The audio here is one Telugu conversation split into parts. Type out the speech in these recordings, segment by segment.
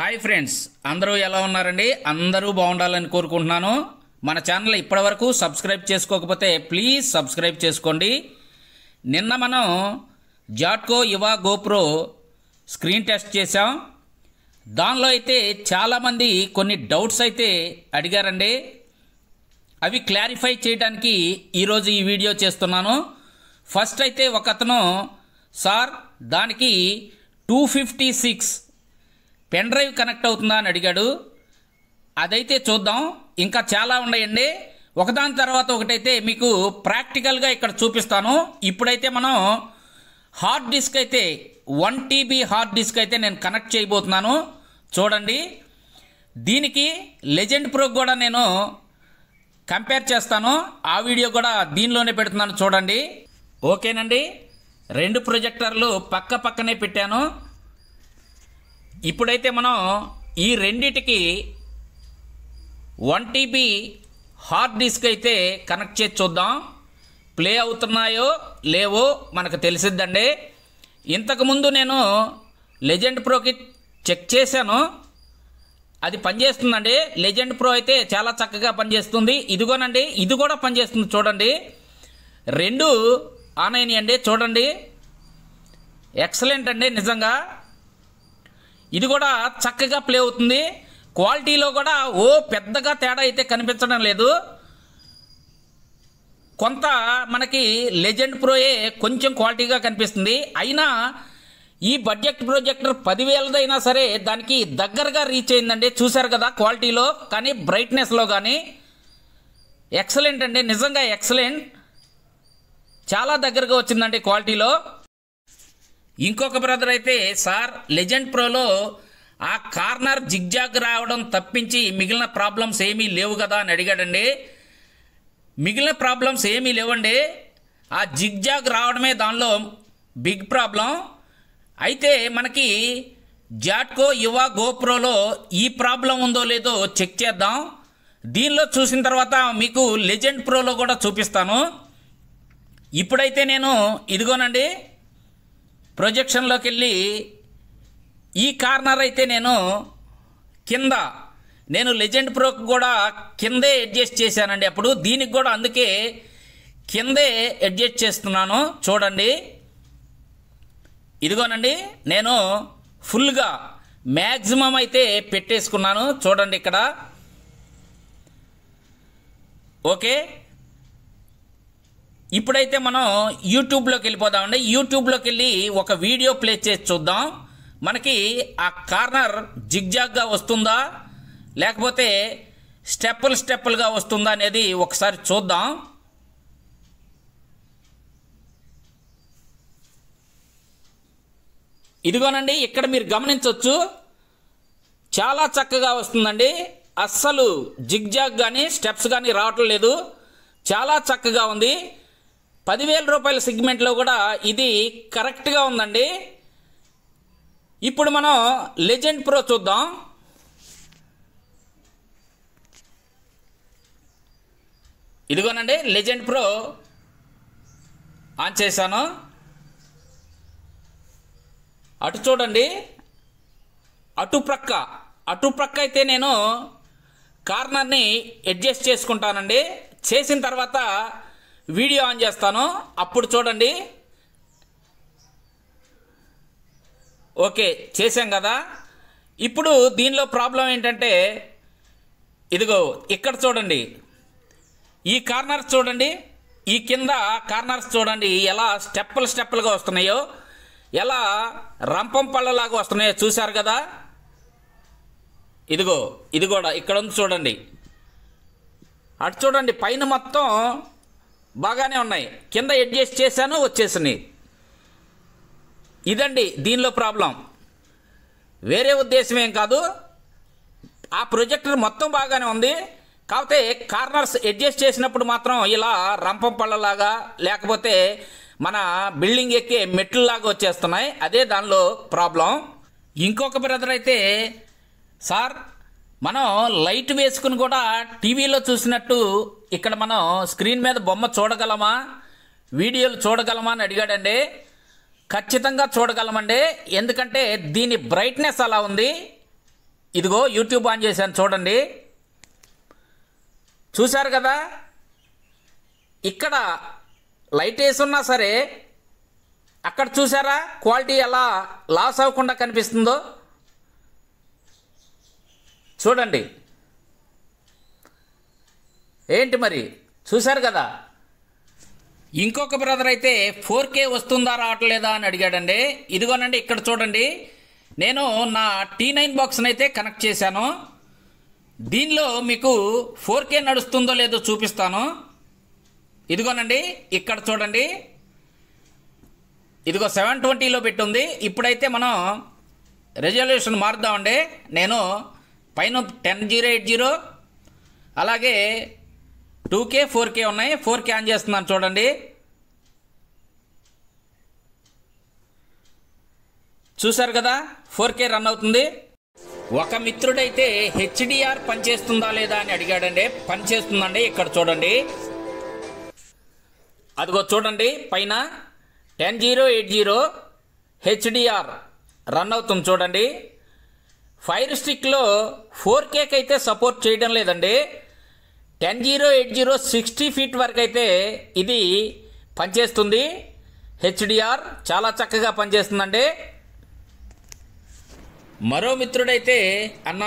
హాయ్ ఫ్రెండ్స్, అందరూ ఎలా ఉన్నారండి? అందరూ బాగుండాలని కోరుకుంటున్నాను. మన ఛానల్ ఇప్పటివరకు సబ్స్క్రైబ్ చేసుకోకపోతే ప్లీజ్ సబ్స్క్రైబ్ చేసుకోండి. నిన్న మనం జాట్కో యువా గోప్రో స్క్రీన్ టెస్ట్ చేసాం. దానిలో అయితే చాలామంది కొన్ని డౌట్స్ అయితే అడిగారండి. అవి క్లారిఫై చేయడానికి ఈరోజు ఈ వీడియో చేస్తున్నాను. ఫస్ట్ అయితే ఒకతను సార్ దానికి 256 పెన్ డ్రైవ్ కనెక్ట్ అవుతుందా అని అడిగాడు. అదైతే చూద్దాం. ఇంకా చాలా ఉన్నాయండి. ఒకదాని తర్వాత ఒకటైతే మీకు ప్రాక్టికల్గా ఇక్కడ చూపిస్తాను. ఇప్పుడైతే మనం హార్డ్ డిస్క్ అయితే 1 TB హార్డ్ డిస్క్ అయితే నేను కనెక్ట్ చేయబోతున్నాను. చూడండి, దీనికి లెజెండ్ ప్రో కూడా నేను కంపేర్ చేస్తాను. ఆ వీడియో కూడా దీనిలోనే పెడుతున్నాను, చూడండి. ఓకేనండి, 2 ప్రొజెక్టర్లు పక్క పక్కనే పెట్టాను. ఇప్పుడైతే మనం ఈ రెండిటికి 1 TB హార్డ్ డిస్క్ అయితే కనెక్ట్ చేసి చూద్దాం. ప్లే అవుతున్నాయో లేవో మనకు తెలిసిద్దండి. ఇంతకుముందు నేను లెజెండ్ ప్రోకి చెక్ చేశాను, అది పనిచేస్తుందండి. లెజెండ్ ప్రో అయితే చాలా చక్కగా పనిచేస్తుంది. ఇదిగోనండి, ఇది కూడా పనిచేస్తుంది. చూడండి, 2 ఆన్ అయినాయండి. చూడండి, ఎక్సలెంట్ అండి నిజంగా. ఇది కూడా చక్కగా ప్లే అవుతుంది. క్వాలిటీలో కూడా పెద్దగా తేడా అయితే కనిపించడం లేదు. కొంత మనకి లెజెండ్ ప్రోయే కొంచెం క్వాలిటీగా కనిపిస్తుంది. అయినా ఈ బడ్జెట్ ప్రొజెక్టర్ 10,000దైనా సరే దానికి దగ్గరగా రీచ్ అయిందండి. చూశారు కదా క్వాలిటీలో, కానీ బ్రైట్నెస్లో కానీ ఎక్సలెంట్ అండి, నిజంగా ఎక్సలెంట్. చాలా దగ్గరగా వచ్చిందండి క్వాలిటీలో. ఇంకొక బ్రదర్ అయితే సార్ లెజెండ్ ప్రోలో ఆ కార్నర్ జిగ్జాగ్ రావడం తప్పించి మిగిలిన ప్రాబ్లమ్స్ ఏమీ లేవు కదా అని అడిగాడండి. మిగిలిన ప్రాబ్లమ్స్ ఏమీ లేవండి. ఆ జిగ్జాగ్ రావడమే దానిలో బిగ్ ప్రాబ్లం. అయితే మనకి జాట్కో యువా గోప్రోలో ఈ ప్రాబ్లం ఉందో లేదో చెక్ చేద్దాం. దీనిలో చూసిన తర్వాత మీకు లెజెండ్ ప్రోలో కూడా చూపిస్తాను. ఇప్పుడైతే నేను ఇదిగోనండి ప్రొజెక్షన్లోకి వెళ్ళి ఈ కార్నర్ అయితే నేను లెజెండ్ ప్రోకి కూడా కిందే అడ్జస్ట్ చేశానండి. అప్పుడు దీనికి కూడా అందుకే కిందే అడ్జస్ట్ చేస్తున్నాను. చూడండి, ఇదిగోనండి నేను ఫుల్గా మ్యాక్సిమం అయితే పెట్టేసుకున్నాను. చూడండి ఇక్కడ. ఓకే, ఇప్పుడైతే మనం యూట్యూబ్లోకి వెళ్ళిపోదామండి. యూట్యూబ్లోకి వెళ్ళి ఒక వీడియో ప్లే చేసి చూద్దాం. మనకి ఆ కార్నర్ జిగ్జాగ్గా వస్తుందా లేకపోతే స్టెప్పులుగా వస్తుందా అనేది ఒకసారి చూద్దాం. ఇదిగోనండి, ఇక్కడ మీరు గమనించవచ్చు, చాలా చక్కగా వస్తుందండి. అస్సలు జిగ్జాగ్ కానీ స్టెప్స్ కానీ రావటం లేదు. చాలా చక్కగా ఉంది. 10,000 రూపాయల సెగ్మెంట్లో కూడా ఇది కరెక్ట్గా ఉందండి. ఇప్పుడు మనం లెజెండ్ ప్రో చూద్దాం. ఇదిగోనండి లెజెండ్ ప్రో ఆన్ చేశాను. అటు చూడండి, అటుప్రక్క అయితే నేను కార్నర్ని అడ్జస్ట్ చేసుకుంటానండి. చేసిన తర్వాత వీడియో ఆన్ చేస్తాను, అప్పుడు చూడండి. ఓకే, చేసాం కదా. ఇప్పుడు దీనిలో ప్రాబ్లం ఏంటంటే ఇదిగో ఇక్కడ చూడండి, ఈ కార్నర్స్ చూడండి, ఈ కింద కార్నర్స్ చూడండి ఎలా స్టెప్పులుగా వస్తున్నాయో, ఎలా రంపం పళ్ళలాగా వస్తున్నాయో చూశారు కదా. ఇదిగో ఇది కూడా ఇక్కడ ఉంది చూడండి. అటు చూడండి, పైన మొత్తం బాగానే ఉన్నాయి, కింద అడ్జస్ట్ చేశాను వచ్చేసినాయి. ఇదండి దీనిలో ప్రాబ్లం, వేరే ఉద్దేశం ఏం కాదు. ఆ ప్రొజెక్టర్ మొత్తం బాగానే ఉంది, కాకపోతే కార్నర్స్ అడ్జస్ట్ చేసినప్పుడు మాత్రం ఇలా రంపం పళ్ళలాగా లేకపోతే మన బిల్డింగ్ ఎక్కే మెట్లులాగా వచ్చేస్తున్నాయి. అదే దానిలో ప్రాబ్లం. ఇంకొక బ్రదర్ అయితే సార్ మనం లైట్ వేసుకుని కూడా టీవీలో చూసినట్టు ఇక్కడ మనం స్క్రీన్ మీద బొమ్మ చూడగలమా, వీడియోలు చూడగలమా అని అడిగాడండి. ఖచ్చితంగా చూడగలమండి, ఎందుకంటే దీని బ్రైట్నెస్ అలా ఉంది. ఇదిగో యూట్యూబ్ ఆన్ చేశాను చూడండి. చూశారు కదా, ఇక్కడ లైట్ వేసున్నా సరే అక్కడ చూసారా క్వాలిటీ ఎలా లాస్ అవ్వకుండా కనిపిస్తుందో చూడండి. ఏంటి మరి చూశారు కదా. ఇంకొక బ్రదర్ అయితే 4K వస్తుందా రావట్లేదా అని అడిగాడండి. ఇదిగోనండి ఇక్కడ చూడండి, నేను నా T9 బాక్స్ని అయితే కనెక్ట్ చేశాను. దీనిలో మీకు 4K నడుస్తుందో లేదో చూపిస్తాను. ఇదిగోనండి ఇక్కడ చూడండి, ఇదిగో 720లో పెట్టుంది. ఇప్పుడైతే మనం రెజల్యూషన్ మారుద్దామండి. నేను పైన 1080 అలాగే 2K 4K ఉన్నాయి. 4K ఆన్ చేస్తున్నాను చూడండి. చూసారు కదా 4K రన్ అవుతుంది. ఒక మిత్రుడైతే HDR పనిచేస్తుందా లేదా అని అడిగాడండి. పనిచేస్తుందండి. ఇక్కడ చూడండి, అదిగో చూడండి పైన 1080 HDR రన్ అవుతుంది చూడండి. ఫైర్ స్టిక్లో 4Kకి అయితే సపోర్ట్ చేయడం లేదండి. 1080 60 ఫీట్ వరకు అయితే ఇది పనిచేస్తుంది. HDR చాలా చక్కగా పనిచేస్తుందండి. మరో మిత్రుడైతే అన్న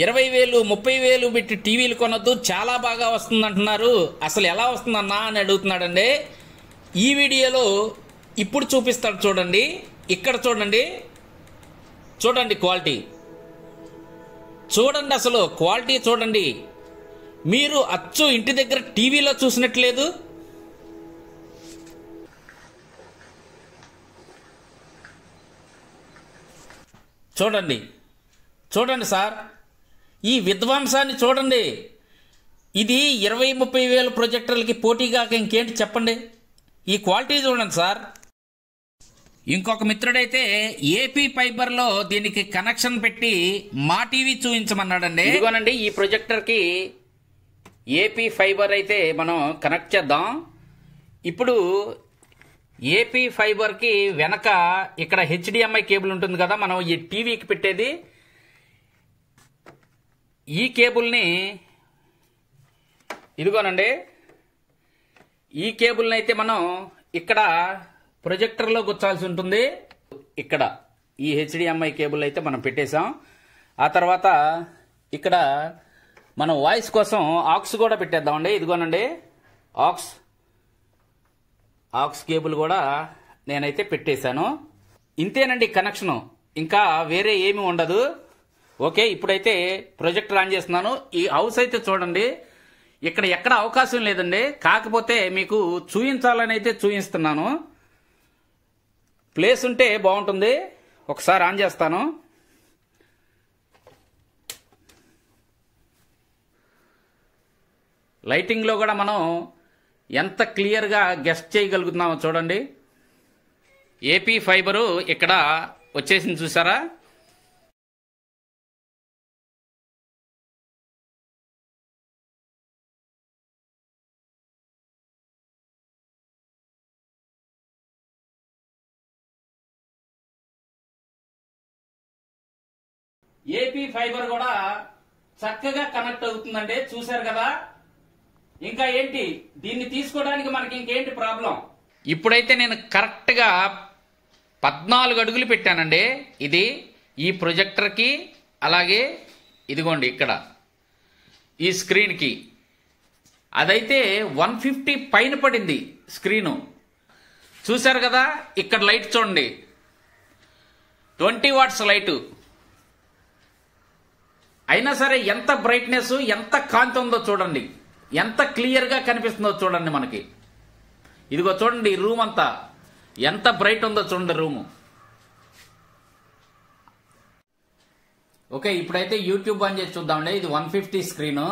20,000 30,000 పెట్టి టీవీలు కొనొద్దు, చాలా బాగా వస్తుందంటున్నారు, అసలు ఎలా వస్తుందన్నా అని అడుగుతున్నాడండి. ఈ వీడియోలో ఇప్పుడు చూపిస్తాడు చూడండి. ఇక్కడ చూడండి, చూడండి క్వాలిటీ చూడండి, అసలు క్వాలిటీ చూడండి. మీరు అచ్చు ఇంటి దగ్గర టీవీలో చూసినట్లేదు. చూడండి చూడండి సార్, ఈ విధ్వంసాన్ని చూడండి. ఇది 20-30 ప్రొజెక్టర్లకి పోటీగా ఇంకేంటి చెప్పండి. ఈ క్వాలిటీ చూడండి సార్. ఇంకొక మిత్రుడైతే ఏపీ ఫైబర్లో దీనికి కనెక్షన్ పెట్టి మా టీవీ చూపించమన్నాడండి. ఇదిగోనండి ఈ ప్రొజెక్టర్కి ఏపీ ఫైబర్ అయితే మనం కనెక్ట్ చేద్దాం. ఇప్పుడు ఏపీ ఫైబర్కి వెనక ఇక్కడ HDMI కేబుల్ ఉంటుంది కదా, మనం ఈ టీవీకి పెట్టేది. ఈ కేబుల్ని ఇదిగోనండి, ఈ కేబుల్ని అయితే మనం ఇక్కడ ప్రొజెక్టర్లో గుచ్చాల్సి ఉంటుంది. ఇక్కడ ఈ HDMI కేబుల్ అయితే మనం పెట్టేశాం. ఆ తర్వాత ఇక్కడ మనం వాయిస్ కోసం ఆక్స్ కూడా పెట్టేద్దామండి. ఇదిగోనండి ఆక్స్ కేబుల్ కూడా నేనైతే పెట్టేశాను. ఇంతేనండి కనెక్షను, ఇంకా వేరే ఏమీ ఉండదు. ఓకే, ఇప్పుడైతే ప్రొజెక్టర్ ఆన్ చేస్తున్నాను. ఈ హౌస్ అయితే చూడండి, ఇక్కడ ఎక్కడ అవకాశం లేదండి, కాకపోతే మీకు చూపించాలని అయితే చూపిస్తున్నాను. ప్లేస్ ఉంటే బాగుంటుంది. ఒకసారి ఆన్ చేస్తాను. లైటింగ్లో కూడా మనం ఎంత క్లియర్గా గెస్ట్ చేయగలుగుతున్నామో చూడండి. ఏపీ ఫైబరు ఇక్కడ వచ్చేసింది చూసారా. ఏపీ ఫైబర్ కూడా చక్కగా కనెక్ట్ అవుతుందండి. చూశారు కదా. ఇంకా ఏంటి, దీన్ని తీసుకోవడానికి మనకి ఇంకేంటి ప్రాబ్లం. ఇప్పుడైతే నేను కరెక్ట్గా 14 అడుగులు పెట్టానండి. ఇది ఈ ప్రొజెక్టర్కి, అలాగే ఇదిగోండి ఇక్కడ ఈ స్క్రీన్కి. అదైతే 150 పైన పడింది స్క్రీను. చూశారు కదా. ఇక్కడ లైట్ చూడండి, 20 వాట్స్ లైటు. అయినా సరే ఎంత బ్రైట్నెస్, ఎంత కాంతి ఉందో చూడండి, ఎంత క్లియర్గా కనిపిస్తుందో చూడండి మనకి. ఇదిగో చూడండి ఈ రూమ్ అంతా ఎంత బ్రైట్ ఉందో చూడండి రూము. ఓకే, ఇప్పుడైతే యూట్యూబ్ ఆన్ చేసి చూద్దామండి. ఇది 150 స్క్రీను.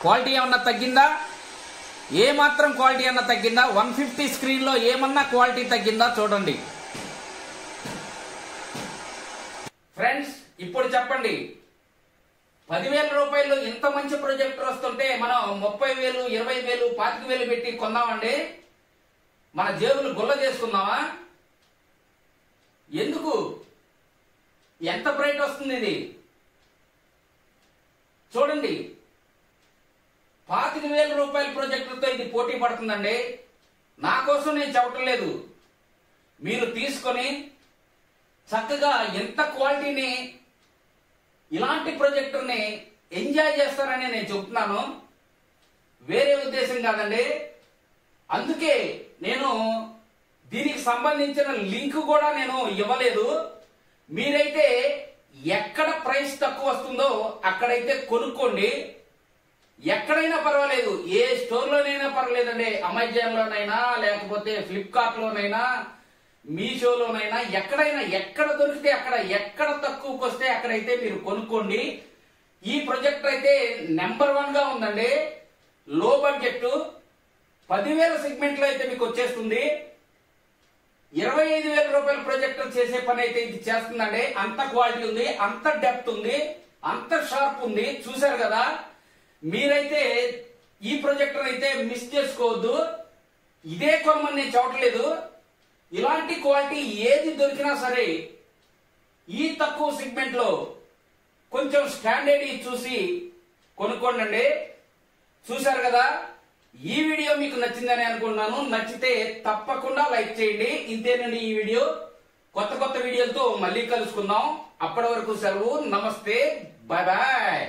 క్వాలిటీ ఏమన్నా తగ్గిందా? ఏమాత్రం క్వాలిటీ అన్నా తగ్గిందా? 150 స్క్రీన్లో ఏమన్నా క్వాలిటీ తగ్గిందా? చూడండి ఫ్రెండ్స్. ఇప్పుడు చెప్పండి, 10,000 రూపాయలు ఇంత మంచి ప్రొజెక్టర్ వస్తుంటే మనం 30,000, 20,000, 25,000 పెట్టి కొందామండి? మన జేబులు గుల్ల చేసుకుందామా? ఎందుకు? ఎంత బ్రైట్ వస్తుంది ఇది చూడండి. 25,000 రూపాయల ప్రొజెక్టర్తో ఇది పోటీ పడుతుందండి. నా కోసం నేను చెప్పటం లేదు, మీరు తీసుకొని చక్కగా ఎంత క్వాలిటీని, ఇలాంటి ప్రొజెక్టర్ని ఎంజాయ్ చేస్తారని నేను చెప్తున్నాను, వేరే ఉద్దేశం కాదండి. అందుకే నేను దీనికి సంబంధించిన లింక్ కూడా నేను ఇవ్వలేదు. మీరైతే ఎక్కడ ప్రైస్ తక్కువ వస్తుందో అక్కడైతే కొనుక్కోండి. ఎక్కడైనా పర్వాలేదు, ఏ స్టోర్లోనైనా పర్వాలేదండి, అమెజాన్లోనైనా, లేకపోతే ఫ్లిప్కార్ట్లోనైనా, మీషోలోనైనా, ఎక్కడైనా, ఎక్కడ దొరికితే అక్కడ, ఎక్కడ తక్కువకి వస్తే అక్కడైతే మీరు కొనుక్కోండి. ఈ ప్రొజెక్టర్ అయితే నెంబర్ 1 గా ఉందండి. లో బడ్జెట్ 10,000 సెగ్మెంట్ లో అయితే మీకు వచ్చేస్తుంది. 25,000 రూపాయల ప్రొజెక్టర్ చేసే పని అయితే ఇది చేస్తుందండి. అంత క్వాలిటీ ఉంది, అంత డెప్త్ ఉంది, అంత షార్ప్ ఉంది. చూసారు కదా? మీరైతే ఈ ప్రొజెక్టర్ అయితే మిస్ చేసుకోవద్దు. ఇదే కొనమని నేను చెప్పట్లేదు, ఇలాంటి క్వాలిటీ ఏది దొరికినా సరే ఈ తక్కువ సెగ్మెంట్ లో కొంచెం స్టాండర్డ్ చూసి కొనుక్కోండి. చూసారు కదా? ఈ వీడియో మీకు నచ్చిందని అనుకుంటున్నాను. నచ్చితే తప్పకుండా లైక్ చేయండి. ఇంతేనండి ఈ వీడియో. కొత్త వీడియోలతో మళ్ళీ కలుసుకుందాం. అప్పటి వరకు సెలవు. నమస్తే, బాయ్ బాయ్.